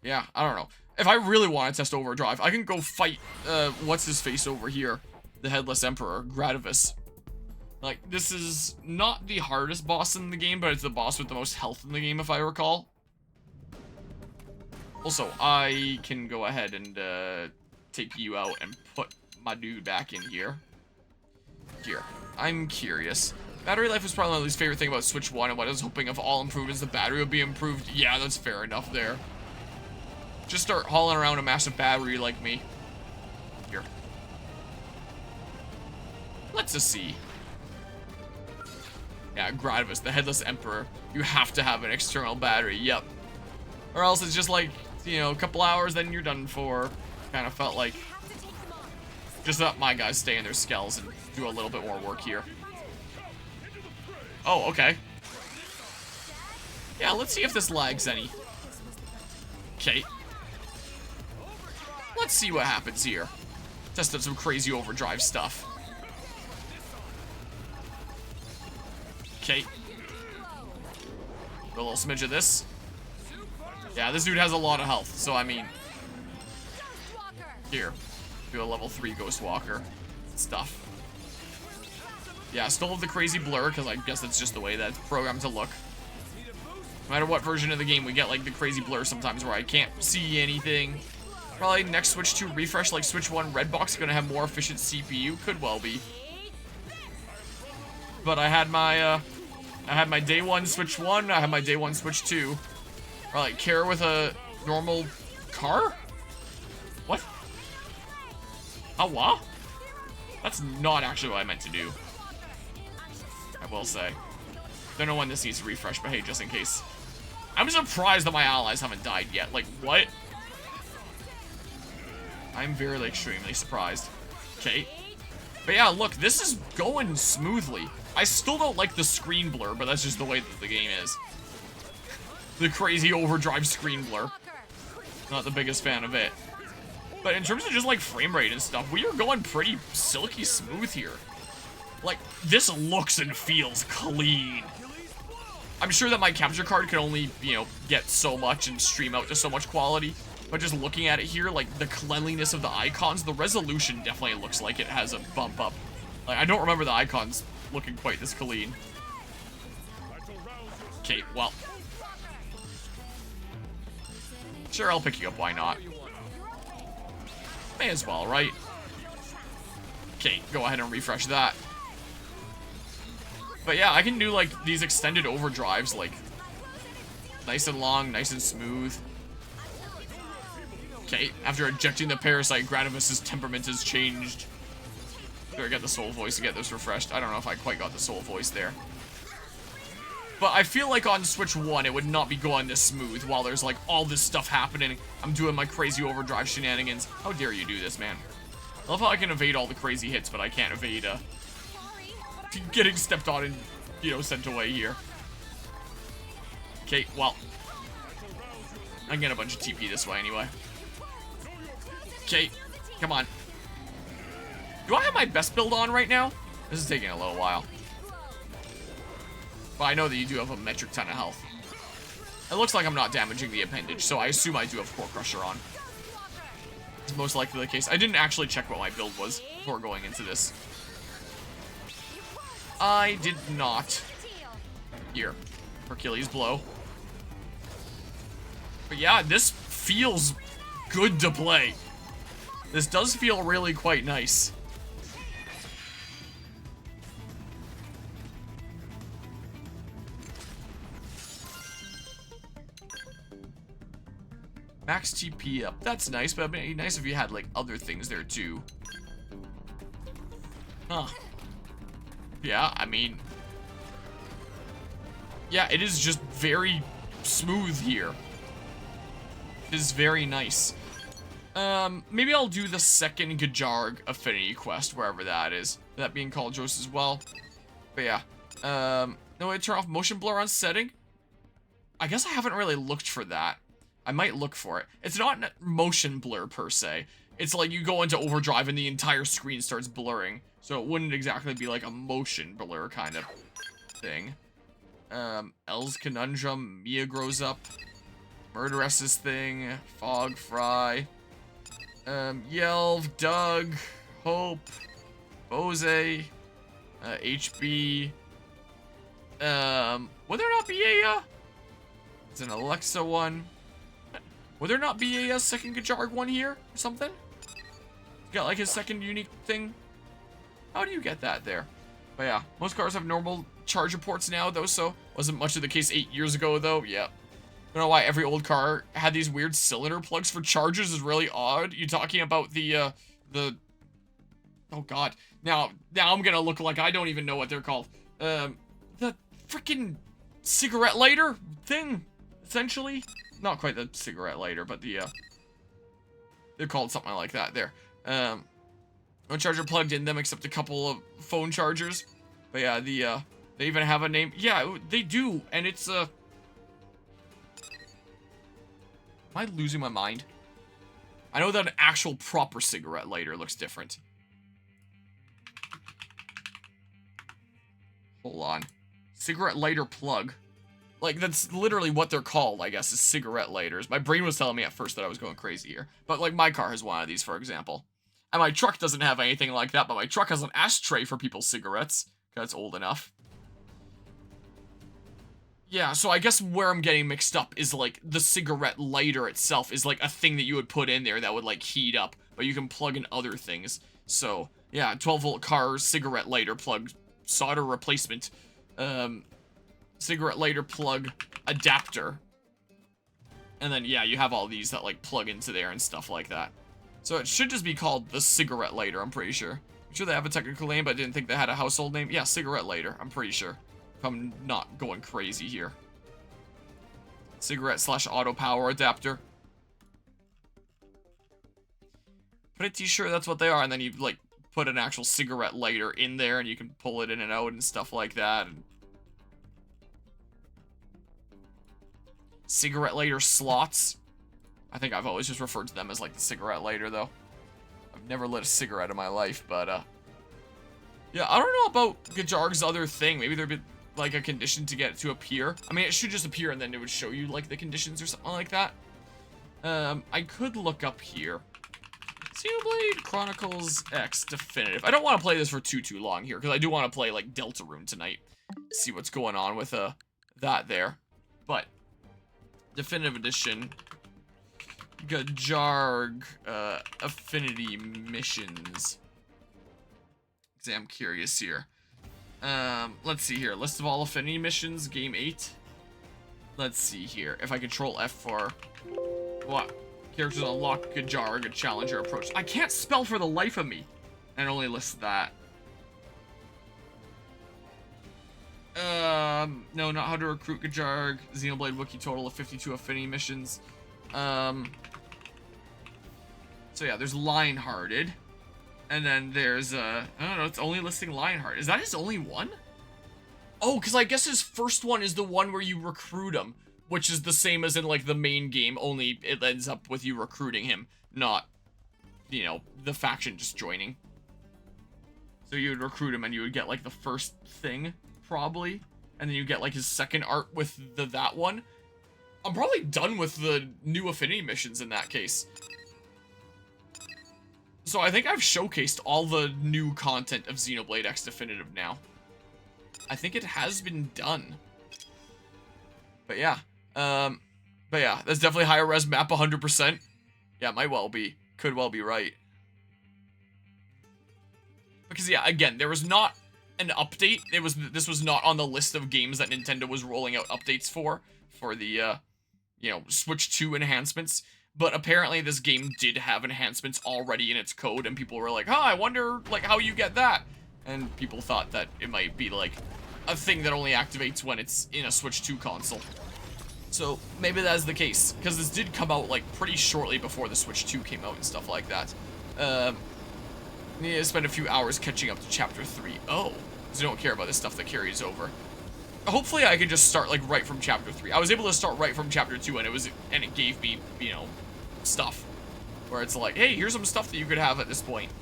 Yeah, I don't know. If I really want to test overdrive, I can go fight, what's his face over here? The Headless Emperor, Gradivis. Like, this is not the hardest boss in the game, but it's the boss with the most health in the game, if I recall. Also, I can go ahead and, take you out and put my dude back in here. Here. I'm curious. Battery life was probably my least favorite thing about Switch 1, and what I was hoping of all improvements, the battery would be improved. Yeah, that's fair enough there. Just start hauling around a massive battery like me. Here. Let's just see. Yeah, Gradivis, the Headless Emperor. You have to have an external battery, yep. Or else it's just like, you know, a couple hours, then you're done for. Kind of felt like. Just let my guys stay in their skells and do a little bit more work here. Oh, okay. Yeah, let's see if this lags any. Okay. Let's see what happens here. Test out some crazy overdrive stuff. Okay. A little smidge of this. Yeah, this dude has a lot of health, so I mean... Here. Do a level 3 Ghost Walker. Stuff. Yeah, still have the crazy blur, because I guess that's just the way that's programmed to look. No matter what version of the game, we get, like, the crazy blur sometimes where I can't see anything. Probably next Switch 2 refresh, like Switch 1 Red Box, gonna have more efficient CPU. Could well be. But I had my day 1 Switch 1, I had my day 1 Switch 2. Or, like, care with a normal car? What? Oh, what? That's not actually what I meant to do. I will say. Don't know when this needs to refresh, but hey, just in case. I'm surprised that my allies haven't died yet. Like, what? I'm very, extremely surprised. Okay. But yeah, look, this is going smoothly. I still don't like the screen blur, but that's just the way that the game is. The crazy overdrive screen blur. Not the biggest fan of it. But in terms of just, like, frame rate and stuff, we are going pretty silky smooth here. Like, this looks and feels clean. I'm sure that my capture card can only, you know, get so much and stream out to so much quality. But just looking at it here, like, the cleanliness of the icons, the resolution definitely looks like it has a bump up. Like, I don't remember the icons looking quite this clean. Okay, well. Sure, I'll pick you up, why not? May as well, right? Okay, go ahead and refresh that. But yeah, I can do, like, these extended overdrives, like, nice and long, nice and smooth. Okay, after ejecting the parasite, Gradivis' temperament has changed. Here, I got the soul voice to get this refreshed. I don't know if I quite got the soul voice there. But I feel like on Switch 1, it would not be going this smooth while there's, like, all this stuff happening. I'm doing my crazy overdrive shenanigans. How dare you do this, man? I love how I can evade all the crazy hits, but I can't evade, getting stepped on and, you know, sent away here. Okay, well. I'm getting a bunch of TP this way anyway. Okay, come on. Do I have my best build on right now? This is taking a little while. But I know that you do have a metric ton of health. It looks like I'm not damaging the appendage, so I assume I do have Core Crusher on. It's most likely the case. I didn't actually check what my build was before going into this. I did not. Here. Hercules blow. But yeah, this feels good to play. This does feel really quite nice. Max TP up. That's nice, but it'd be nice if you had, like, other things there, too. Huh. Yeah, I mean... Yeah, it is just very smooth here. It is very nice. Maybe I'll do the second Gajarg Affinity Quest, wherever that is. That being called Jost as well. But yeah. No way to turn off motion blur on setting? I guess I haven't really looked for that. I might look for it. It's not motion blur per se. It's like you go into overdrive and the entire screen starts blurring. So it wouldn't exactly be like a motion blur kind of thing. L's Conundrum, Mia grows up. Murderess's thing, Fog Fry, Yelv, Doug, Hope, Bose, HB, would there not be a, it's an Alexa one. Would there not be a second Gajarg one here or something? Got like his second unique thing. How do you get that there? But yeah, most cars have normal charger ports now though, so wasn't much of the case 8 years ago though. Yeah. I don't know why every old car had these weird cylinder plugs for chargers is really odd. You talking about the oh god. Now I'm gonna look like I don't even know what they're called. The freaking cigarette lighter thing, essentially. Not quite the cigarette lighter, but the they're called something like that there. No charger plugged in them except a couple of phone chargers. But yeah, they even have a name. Yeah, they do, and it's am I losing my mind? I know that an actual proper cigarette lighter looks different. Hold on. Cigarette lighter plug. Like, that's literally what they're called, I guess, is cigarette lighters. My brain was telling me at first that I was going crazy here. But, like, my car has one of these, for example. And my truck doesn't have anything like that, but my truck has an ashtray for people's cigarettes. Because it's old enough. Yeah, so I guess where I'm getting mixed up is, like, the cigarette lighter itself is, like, a thing that you would put in there that would, like, heat up. But you can plug in other things. So, yeah, 12-volt car cigarette lighter plug solder replacement. Cigarette lighter plug adapter. And then, yeah, you have all these that, like, plug into there and stuff like that. So it should just be called the cigarette lighter, I'm pretty sure. I'm sure they have a technical name, but I didn't think they had a household name. Yeah, cigarette lighter, I'm pretty sure. If I'm not going crazy here. Cigarette/auto power adapter. Pretty sure that's what they are, and then you, like, put an actual cigarette lighter in there, and you can pull it in and out and stuff like that. And cigarette lighter slots. I think I've always just referred to them as, like, the cigarette lighter, though. I've never lit a cigarette in my life, but, yeah, I don't know about Gajarg's other thing. Maybe there'd be, like, a condition to get it to appear. I mean, it should just appear, and then it would show you, like, the conditions or something like that. I could look up here. Xenoblade Chronicles X Definitive. I don't want to play this for too long here, because I do want to play, like, Deltarune tonight. See what's going on with, that there. But Definitive Edition, Gajarg, Affinity Missions. See, I'm curious here. Let's see here. List of all Affinity Missions, Game 8. Let's see here. If I control F for what? Characters unlock Gajarg, a challenger approach. I can't spell for the life of me. And it only lists that. No, not how to recruit Gajarg. Xenoblade Wiki total of 52 Affinity missions. So yeah, there's Lionhearted. And then there's, I don't know, it's only listing Lionheart. Is that his only one? Oh, because I guess his first one is the one where you recruit him. Which is the same as in, like, the main game, only it ends up with you recruiting him. Not, you know, the faction just joining. So you would recruit him and you would get, like, the first thing, probably. And then you get, like, his second art with that one. I'm probably done with the new Affinity missions in that case. So I think I've showcased all the new content of Xenoblade X Definitive now. I think it has been done. But yeah. But yeah, that's definitely higher res map 100%. Yeah, might well be. Could well be right. Because yeah, again, there was not an update. This was not on the list of games that Nintendo was rolling out updates for the, you know, Switch 2 enhancements. But apparently this game did have enhancements already in its code, and people were like, "Huh, I wonder, like, how you get that?" And people thought that it might be, like, a thing that only activates when it's in a Switch 2 console. So, maybe that is the case, because this did come out, like, pretty shortly before the Switch 2 came out and stuff like that. Need to spend a few hours catching up to Chapter 3. Oh, because I don't care about this stuff that carries over. Hopefully I can just start, like, right from Chapter 3. I was able to start right from Chapter 2, and it gave me, you know, stuff. Where it's like, hey, here's some stuff that you could have at this point.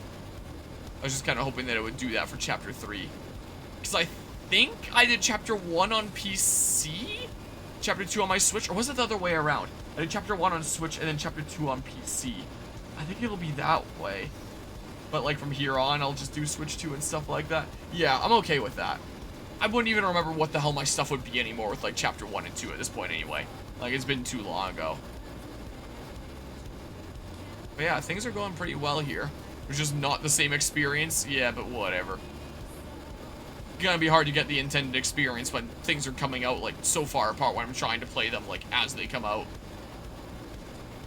I was just kind of hoping that it would do that for Chapter 3. Because I think I did Chapter 1 on PC? Chapter 2 on my Switch? Or was it the other way around? I did chapter 1 on Switch and then chapter 2 on PC. I think it'll be that way. But like from here on, I'll just do Switch 2 and stuff like that. Yeah, I'm okay with that. I wouldn't even remember what the hell my stuff would be anymore with like chapter 1 and 2 at this point anyway. Like, it's been too long ago. But yeah, things are going pretty well here. It's just not the same experience. Yeah, but whatever. It's gonna be hard to get the intended experience when things are coming out like so far apart when I'm trying to play them like as they come out.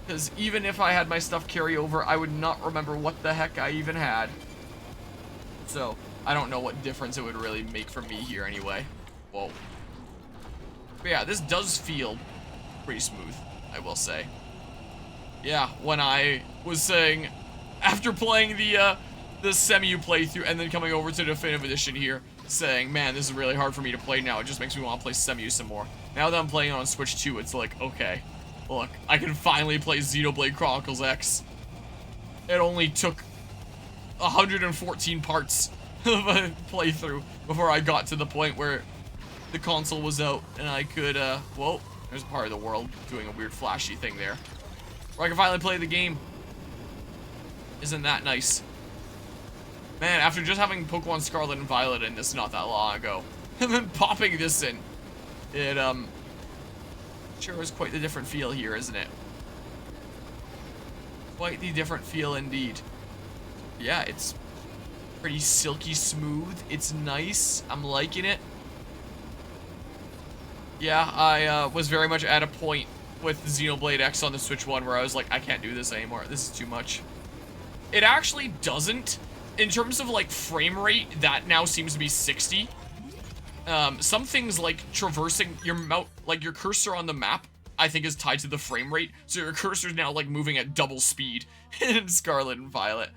Because even if I had my stuff carry over, I would not remember what the heck I even had. So, I don't know what difference it would really make for me here anyway. Whoa. But yeah, this does feel pretty smooth, I will say. Yeah, when I was saying, after playing the Semu playthrough and then coming over to Definitive Edition here, saying, man, this is really hard for me to play now. It just makes me want to play Semu some more. Now that I'm playing on Switch 2, it's like, okay, look, I can finally play Xenoblade Chronicles X. It only took 114 parts of a playthrough before I got to the point where the console was out and I could, whoa, there's a part of the world doing a weird flashy thing there. Where I can finally play the game. Isn't that nice? Man, after just having Pokemon Scarlet and Violet in this not that long ago, and then popping this in, it, sure is quite the different feel here, isn't it? Quite the different feel indeed. Yeah, it's pretty silky smooth. It's nice. I'm liking it. Yeah, I was very much at a point with Xenoblade X on the Switch 1 where I was like, I can't do this anymore. This is too much. It actually doesn't. In terms of like frame rate, that now seems to be 60. Some things like traversing your like your cursor on the map, I think is tied to the frame rate. So your cursor's now like moving at double speed in Scarlet and Violet.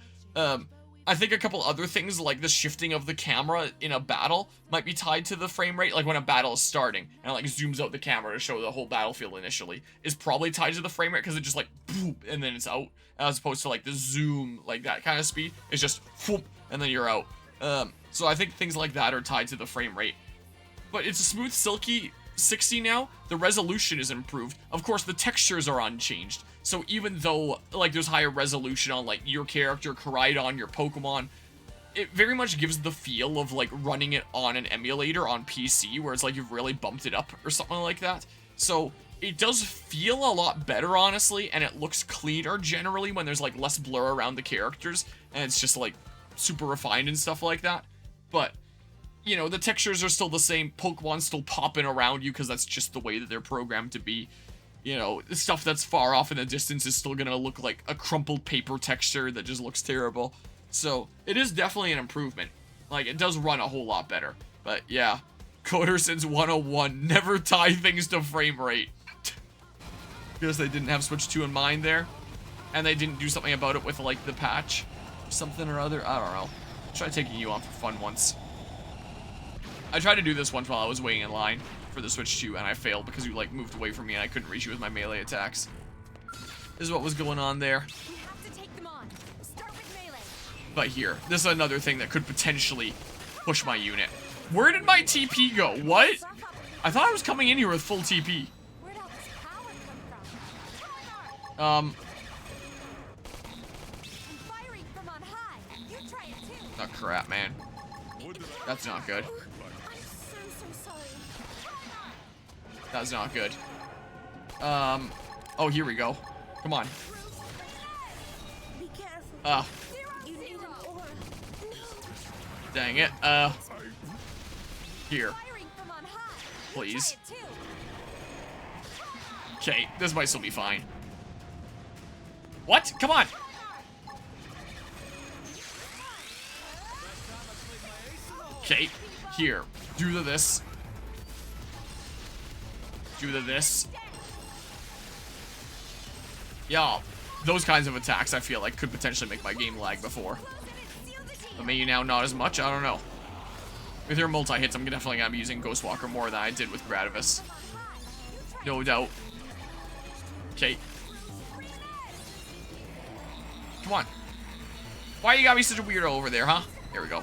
I think a couple other things like the shifting of the camera in a battle might be tied to the frame rate. Like when a battle is starting and it like zooms out the camera to show the whole battlefield initially is probably tied to the frame rate because it just like boop and then it's out, as opposed to like the zoom, like that kind of speed. It's just whoop and then you're out. So I think things like that are tied to the frame rate. But it's a smooth, silky 60 now. The resolution is improved. Of course, the textures are unchanged. So even though, like, there's higher resolution on, like, your character, Koraidon, your Pokemon, it very much gives the feel of, like, running it on an emulator on PC, where it's like you've really bumped it up or something like that. So it does feel a lot better, honestly, and it looks cleaner generally when there's, like, less blur around the characters, and it's just, like, super refined and stuff like that. But, you know, the textures are still the same. Pokemon's still popping around you because that's just the way that they're programmed to be. You know, the stuff that's far off in the distance is still gonna look like a crumpled paper texture that just looks terrible. So, it is definitely an improvement. Like, it does run a whole lot better. But, yeah. Coder since 101. Never tie things to frame rate. Because they didn't have Switch 2 in mind there. And they didn't do something about it with, like, the patch. Something or other. I don't know. Try taking you on for fun once. I tried to do this once while I was waiting in line for the Switch 2, and I failed because you, like, moved away from me and I couldn't reach you with my melee attacks. This is what was going on there. We have to take them on. Start with melee. But here, this is another thing that could potentially push my unit. Where did my TP go? What? I thought I was coming in here with full TP. Where'd all this power come from? I'm firing from on high. You try it too. Oh, crap, man. That's not good. I'm so sorry. That's not good. Oh, here we go. Come on. Be careful. You need an aura. Dang it. Here. Firing from on high. Please. Try it too. Okay, this might still be fine. What? Come on! Okay, here. Do this. Do this. Yeah, those kinds of attacks I feel like could potentially make my game lag before. But maybe now not as much, I don't know. With your multi-hits, I'm definitely gonna be using Ghostwalker more than I did with Gradivis. No doubt. Okay. Come on. Why you gotta be such a weirdo over there, huh? There we go.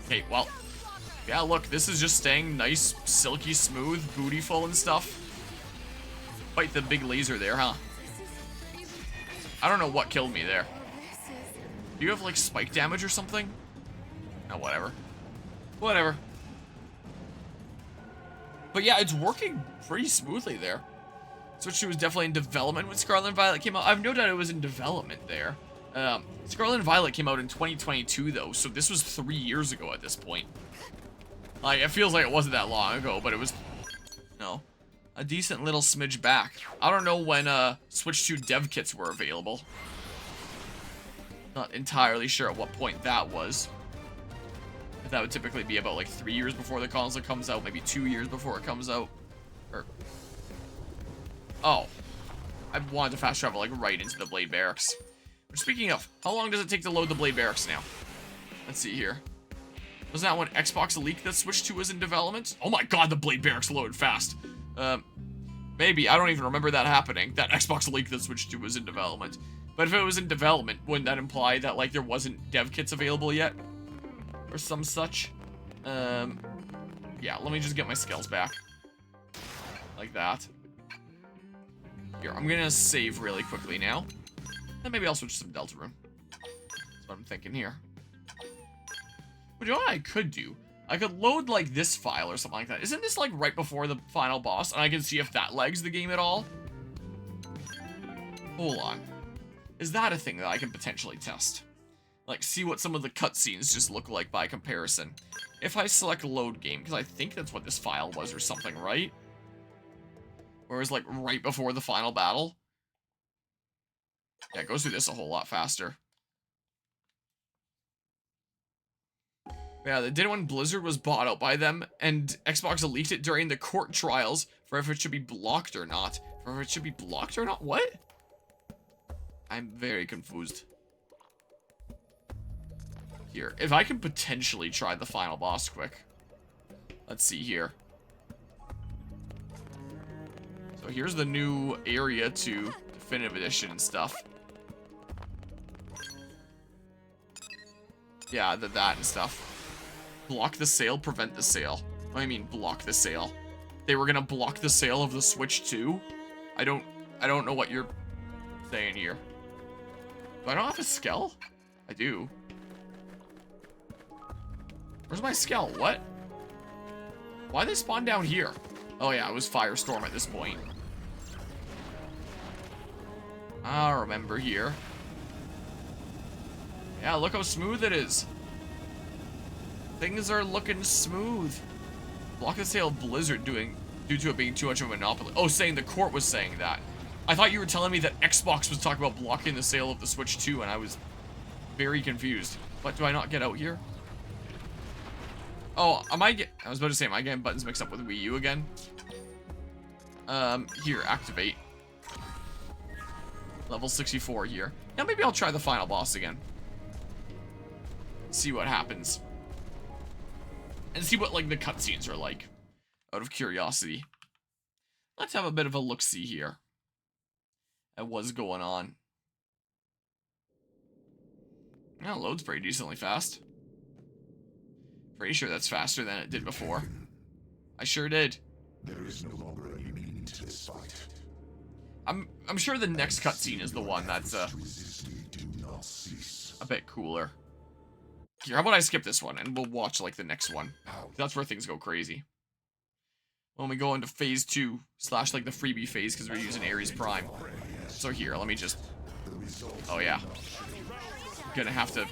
Okay, well. Yeah, look, this is just staying nice, silky, smooth, bootyful and stuff. fight the big laser there, huh? I don't know what killed me there. Do you have, like, spike damage or something? No, whatever. Whatever. But yeah, it's working pretty smoothly there. Switch 2 was definitely in development when Scarlet and Violet came out. I've no doubt it was in development there. Scarlet and Violet came out in 2022, though, so this was 3 years ago at this point. Like, it feels like it wasn't that long ago, but it was, you know, a decent little smidge back. I don't know when Switch 2 dev kits were available. Not entirely sure at what point that was. That would typically be about like 3 years before the console comes out, maybe 2 years before it comes out. Or, oh, I wanted to fast travel like right into the Blade Barracks. But speaking of, how long does it take to load the Blade Barracks now? Let's see here. Was that when Xbox leaked that Switch 2 was in development? Oh my god, the Blade Barracks loaded fast. Maybe, I don't even remember that happening, that Xbox leaked that Switch 2 was in development. But if it was in development, wouldn't that imply that like there wasn't dev kits available yet? Or some such? Yeah, let me just get my skills back. Like that. Here, I'm gonna save really quickly now. And maybe I'll switch to some Delta Room. That's what I'm thinking here. But you know what I could do? I could load, like, this file or something like that. Isn't this, like, right before the final boss? And I can see if that lags the game at all? Hold on. Is that a thing that I can potentially test? Like, see what some of the cutscenes just look like by comparison. If I select load game, because I think that's what this file was or something, right? Or is like right before the final battle? Yeah, it goes through this a whole lot faster. Yeah, they did it when Blizzard was bought out by them, and Xbox leaked it during the court trials for if it should be blocked or not. For if it should be blocked or not? What? I'm very confused. Here, if I can potentially try the final boss quick. Let's see here. So here's the new area to Definitive Edition and stuff. Yeah, that and stuff. Block the sale, prevent the sale. What do I mean, block the sale? They were gonna block the sale of the Switch 2? I don't know what you're saying here. Do I not have a skull? I do. Where's my skull? What? Why they spawn down here? Oh yeah, it was Firestorm at this point. I remember here. Yeah, look how smooth it is. Things are looking smooth. Block the sale of Blizzard due to it being too much of a monopoly. Oh, saying the court was saying that. I thought you were telling me that Xbox was talking about blocking the sale of the Switch 2, and I was very confused. What, do I not get out here? Oh, I was about to say, am I getting buttons mixed up with Wii U again? Here, activate. Level 64 here. Now maybe I'll try the final boss again. See what happens. And see what, like, the cutscenes are like. Out of curiosity. Let's have a bit of a look-see here. At what's going on. Yeah, loads pretty decently fast. Pretty sure that's faster than it did before. I sure did. There is no longer any meaning to this fight. I'm sure the next cutscene is the one that's a bit cooler. Here, how about I skip this one and we'll watch like the next one. That's where things go crazy. When we go into phase 2 / like the freebie phase because we're using Ares Prime. So here, let me just. Oh yeah. Gonna have to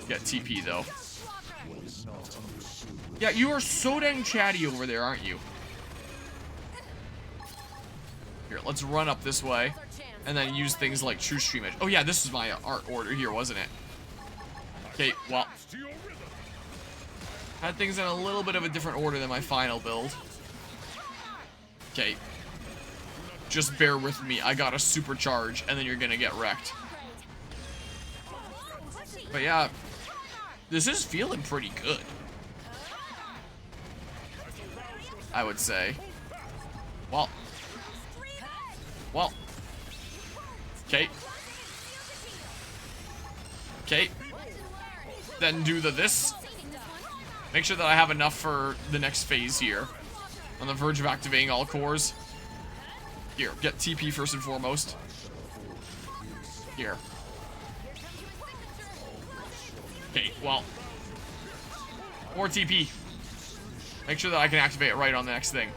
get TP though. Yeah, you are so dang chatty over there, aren't you? Here, let's run up this way. And then use things like True Stream Edge. Oh yeah, this was my art order here, wasn't it? Okay, well. Had things in a little bit of a different order than my final build. Okay. Just bear with me. I got a supercharge, and then you're gonna get wrecked. But yeah, this is feeling pretty good. I would say. Well. Okay. Okay. Then do this. Make sure that I have enough for the next phase here. On the verge of activating all cores. Here, get TP first and foremost. Here. Okay, well. More TP. Make sure that I can activate it right on the next thing.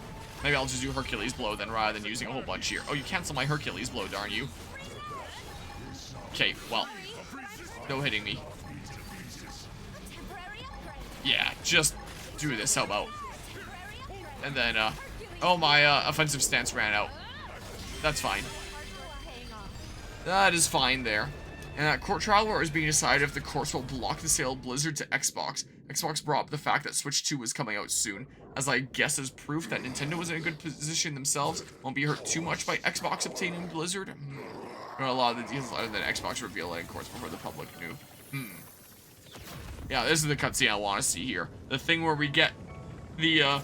Maybe I'll just do Hercules Blow then rather than using a whole bunch here. Oh, you cancel my Hercules Blow, darn you. Okay, well. No hitting me. Yeah, just do this, how about? And then, oh, my offensive stance ran out. That's fine. That is fine there. And court trial war is being decided if the courts will block the sale of Blizzard to Xbox. Xbox brought up the fact that Switch 2 was coming out soon, as I guess as proof that Nintendo was in a good position themselves, won't be hurt too much by Xbox obtaining Blizzard. There are a lot of the deals other than Xbox revealing courts before the public knew. Yeah, this is the cutscene I want to see here. The thing where we get the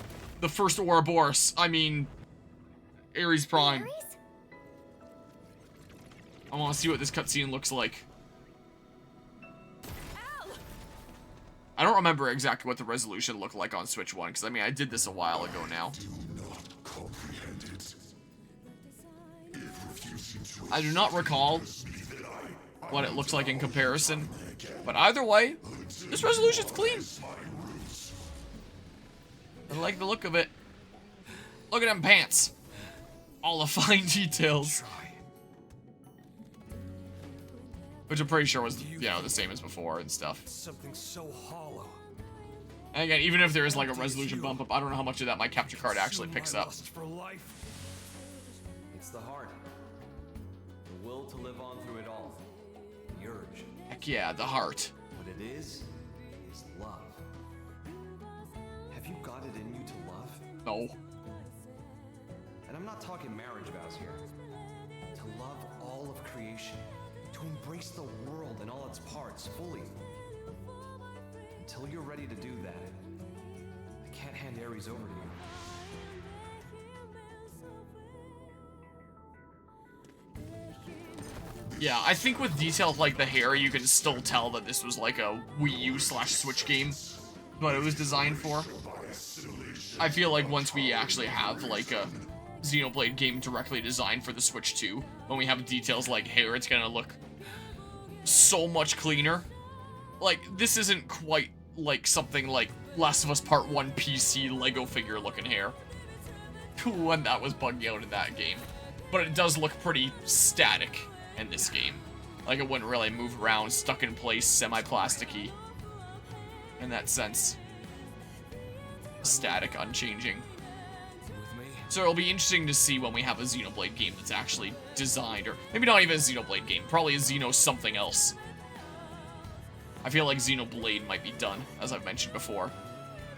first Ouroboros. I mean, Ares Prime. I want to see what this cutscene looks like. I don't remember exactly what the resolution looked like on Switch 1, because I mean, I did this a while ago now. I do not recall what it looks like in comparison, but either way, this resolution's clean. I like the look of it. Look at them pants. All the fine details. Which I'm pretty sure was, you know, the same as before and stuff. Something so hollow. And again, even if there is like a resolution bump up, I don't know how much of that my capture card actually picks up. It's the heart. The will to live on through it all. The urge. Heck yeah, the heart. What it is love. Have you got it in you to love? No. And I'm not talking marriage vows here. To love all of creation. To embrace the world and all its parts fully. Until you're ready to do that, I can't hand Ares over to you. Yeah, I think with details like the hair, you can still tell that this was like a Wii U / Switch game, what it was designed for. I feel like once we actually have like a Xenoblade game directly designed for the Switch 2, when we have details like hair, it's gonna look so much cleaner. Like, this isn't quite like something like Last of Us Part 1 PC Lego figure looking hair. When that was bugged out in that game. But it does look pretty static in this game. Like, it wouldn't really move around, stuck in place, semi-plasticky. In that sense. Static, unchanging. So it'll be interesting to see when we have a Xenoblade game that's actually designed, or maybe not even a Xenoblade game, probably a Xeno something else. I feel like Xenoblade might be done, as I've mentioned before.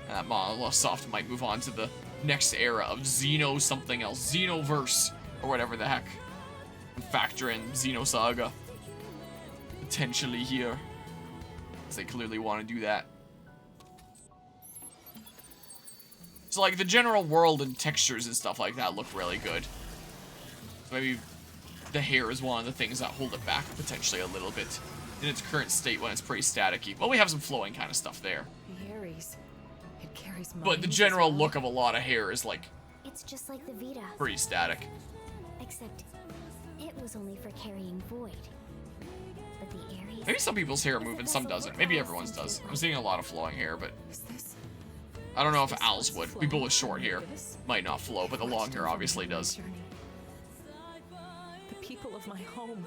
And that Monolith Soft might move on to the next era of Xeno something else, Xenoverse, or whatever the heck. And factor in Xenosaga. Potentially here. Because they clearly want to do that. So, like, the general world and textures and stuff like that look really good. So maybe the hair is one of the things that hold it back potentially a little bit in its current state when it's pretty staticky. Well, we have some flowing kind of stuff there. The Ares. It carries But the general look of a lot of hair is, like, It's just like the Vita, pretty static. except it was only for carrying void. But the Ares... Maybe some people's hair move and some doesn't. Maybe everyone's does. I'm seeing a lot of flowing hair, but I don't know if Al's would. People with short hair might not flow, but the long hair obviously does. The people of my home.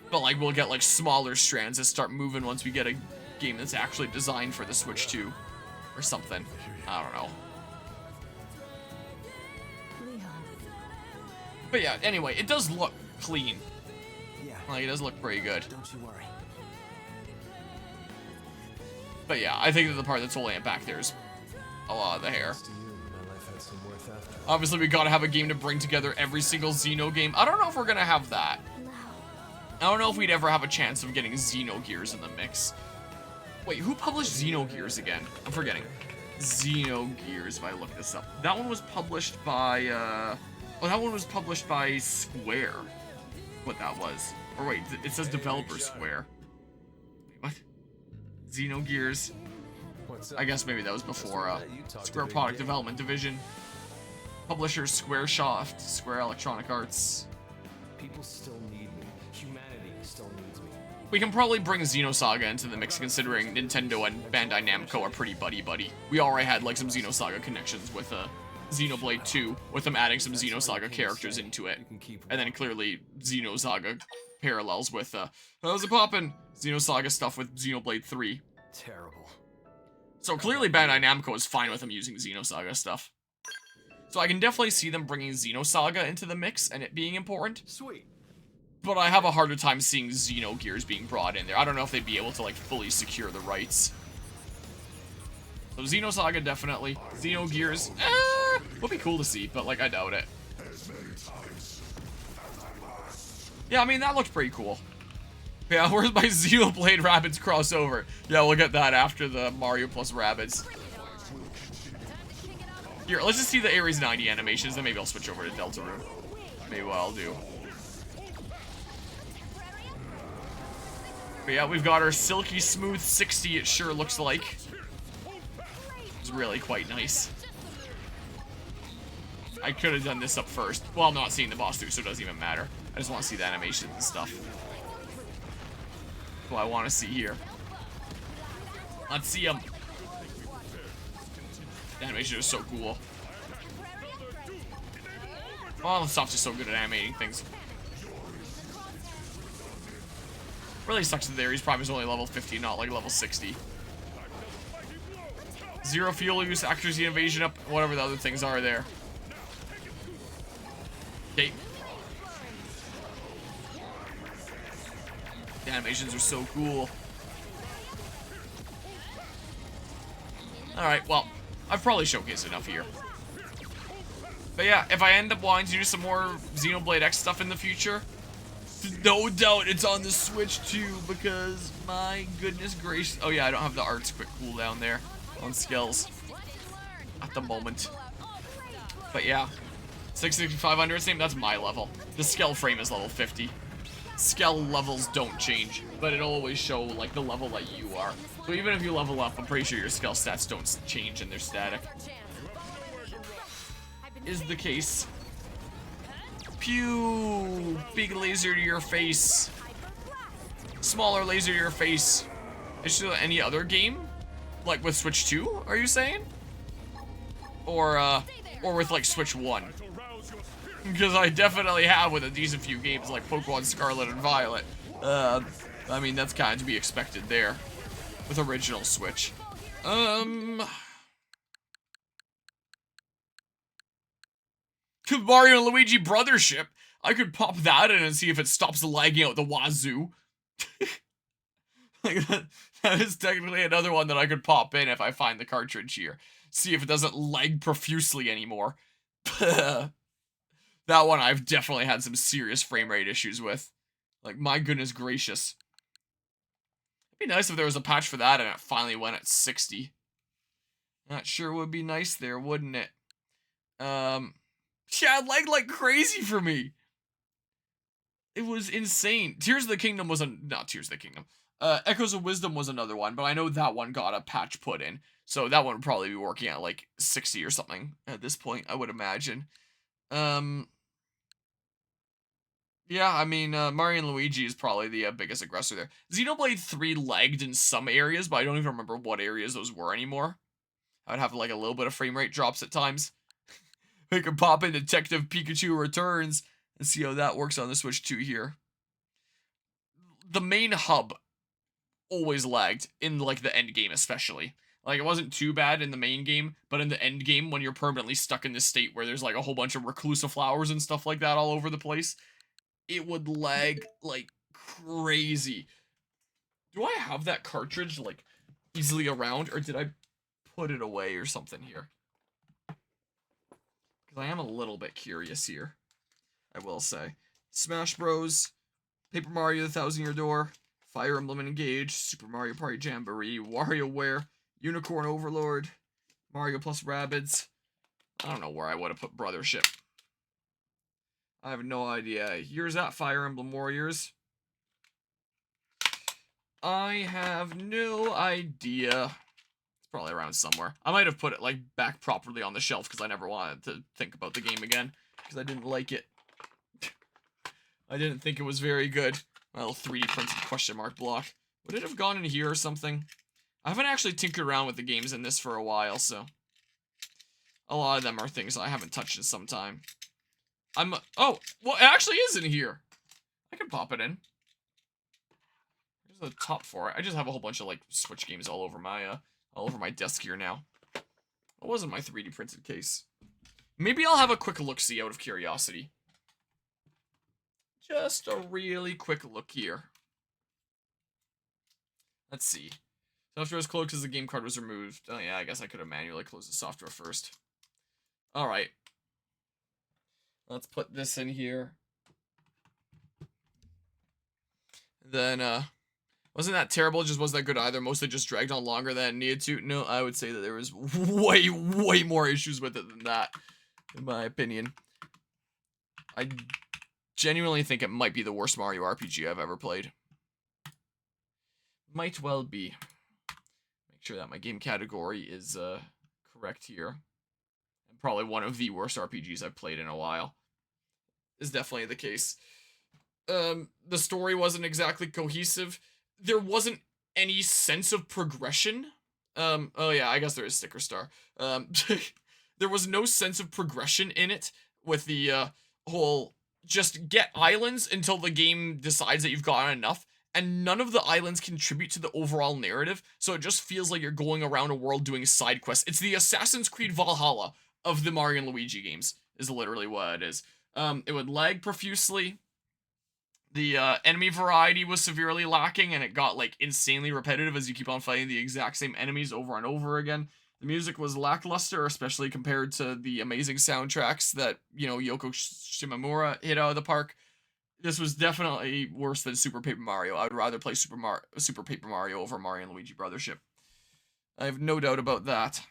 But, like, we'll get, like, smaller strands that start moving once we get a game that's actually designed for the Switch 2. Or something. I don't know. Leon. But yeah, anyway, it does look clean. Yeah. Like, it does look pretty good. Don't you worry. But yeah, I think that the part that's holding it back there is a lot of the hair. Obviously, we gotta have a game to bring together every single Xeno game. I don't know if we're gonna have that. No. I don't know if we'd ever have a chance of getting Xenogears in the mix. Wait, who published Xenogears again? I'm forgetting. Xenogears, if I look this up. That one was published by, oh, that one was published by Square. What that was. Or wait, it says Developer Square. What? Xenogears? I guess maybe that was before, Square Product Development Division. Publisher Squaresoft, Square Electronic Arts. People still need me. Humanity still needs me. We can probably bring Xenosaga into the mix considering Nintendo and Bandai Namco are pretty buddy-buddy. We already had like some Xenosaga connections with Xenoblade 2, with them adding some Xenosaga characters into it. And then clearly Xenosaga parallels with, how's it poppin'? Xenosaga stuff with Xenoblade 3. Terrible. So clearly Bandai Namco is fine with them using Xenosaga stuff. So I can definitely see them bringing Xenosaga into the mix and it being important. Sweet. But I have a harder time seeing Xenogears being brought in there. I don't know if they'd be able to, like, fully secure the rights. So Xenosaga, definitely. Xenogears, would be cool to see, but, like, I doubt it. Yeah, I mean, that looked pretty cool. Yeah, where's my Xenoblade Rabbids crossover? Yeah, we'll get that after the Mario plus Rabbids. Here, let's just see the Ares 90 animations, then maybe I'll switch over to Deltarune. Maybe what I'll do. But yeah, we've got our silky smooth 60, it sure looks like. It's really quite nice. I could have done this up first. Well, I'm not seeing the boss through, so it doesn't even matter. I just want to see the animations and stuff. That's what I want to see here. Let's see them. The animation is so cool. Oh, the stuff's just so good at animating things. Really sucks that Ares Prime is only level 50, not like level 60. Zero fuel use, accuracy, invasion up, whatever the other things are there. Okay. The animations are so cool. Alright, well, I've probably showcased enough here. But yeah, if I end up wanting to do some more Xenoblade X stuff in the future, no doubt it's on the Switch too, because my goodness gracious. Oh yeah, I don't have the arts quick cooldown there on skills at the moment. But yeah, 66500, same, that's my level. The scale frame is level 50. Scale levels don't change, but it'll always show like the level that you are. So even if you level up, I'm pretty sure your scale stats don't change and they're static. Is the case. Pew! Big laser to your face. Smaller laser to your face. Is there any other game? Like with Switch 2, are you saying? Or with like Switch 1? Because I definitely have with a decent few games like Pokemon Scarlet and Violet. I mean, that's kind of to be expected there. With original Switch. Mario and Luigi Brothership. I could pop that in and see if it stops lagging out the wazoo. Like that is technically another one that I could pop in if I find the cartridge here. See if it doesn't lag profusely anymore. That one I've definitely had some serious frame rate issues with. Like, my goodness gracious. It'd be nice if there was a patch for that and it finally went at 60. That sure would be nice there, wouldn't it? Yeah, it lagged like crazy for me. It was insane. Tears of the Kingdom was not Tears of the Kingdom. Echoes of Wisdom was another one, but I know that one got a patch put in. So that one would probably be working at like 60 or something at this point, I would imagine. Yeah, I mean, Mario and Luigi is probably the biggest aggressor there. Xenoblade 3 lagged in some areas, but I don't even remember what areas those were anymore. I would have like a little bit of frame rate drops at times. We could pop in Detective Pikachu Returns and see how that works on the Switch 2 here. The main hub always lagged in like the end game especially. Like it wasn't too bad in the main game, but in the end game when you're permanently stuck in this state where there's like a whole bunch of reclusive flowers and stuff like that all over the place, it would lag like crazy. Do I have that cartridge like easily around or did I put it away or something here? Because I am a little bit curious here, I will say. Smash Bros, Paper Mario The Thousand Year Door, Fire Emblem Engage, Super Mario Party Jamboree, WarioWare, Unicorn Overlord, Mario plus Rabbids. I don't know where I would have put Brothership. I have no idea. Here's that Fire Emblem Warriors. I have no idea. It's probably around somewhere. I might have put it, like, back properly on the shelf because I never wanted to think about the game again because I didn't like it. I didn't think it was very good. My little 3D printed question mark block. Would it have gone in here or something? I haven't actually tinkered around with the games in this for a while, so... A lot of them are things I haven't touched in some time. Oh, well, it actually is in here. I can pop it in. There's the top for it. I just have a whole bunch of, like, Switch games all over my desk here now. What wasn't my 3D printed case? Maybe I'll have a quick look-see out of curiosity. Just a really quick look here. Let's see. Software was closed because the game card was removed. Oh yeah, I guess I could have manually closed the software first. Alright. Let's put this in here. Then, wasn't that terrible, just wasn't that good either. Mostly just dragged on longer than it needed to. No, I would say that there was way more issues with it than that, in my opinion. I genuinely think it might be the worst Mario RPG I've ever played. Might well be. Make sure that my game category is correct here. And probably one of the worst RPGs I've played in a while. Is definitely the case. The story wasn't exactly cohesive. There wasn't any sense of progression. Oh yeah, I guess there is Sticker Star. There was no sense of progression in it with the whole just get islands until the game decides that you've gotten enough, and none of the islands contribute to the overall narrative, so it just feels like you're going around a world doing side quests. It's the Assassin's Creed Valhalla of the Mario and Luigi games, is literally what it is. It would lag profusely. The enemy variety was severely lacking, and it got, like, insanely repetitive as you keep on fighting the exact same enemies over and over again. The music was lackluster, especially compared to the amazing soundtracks that, you know, Yoko Shimomura hit out of the park. This was definitely worse than Super Paper Mario. I would rather play Super Paper Mario over Mario and Luigi Brothership. I have no doubt about that.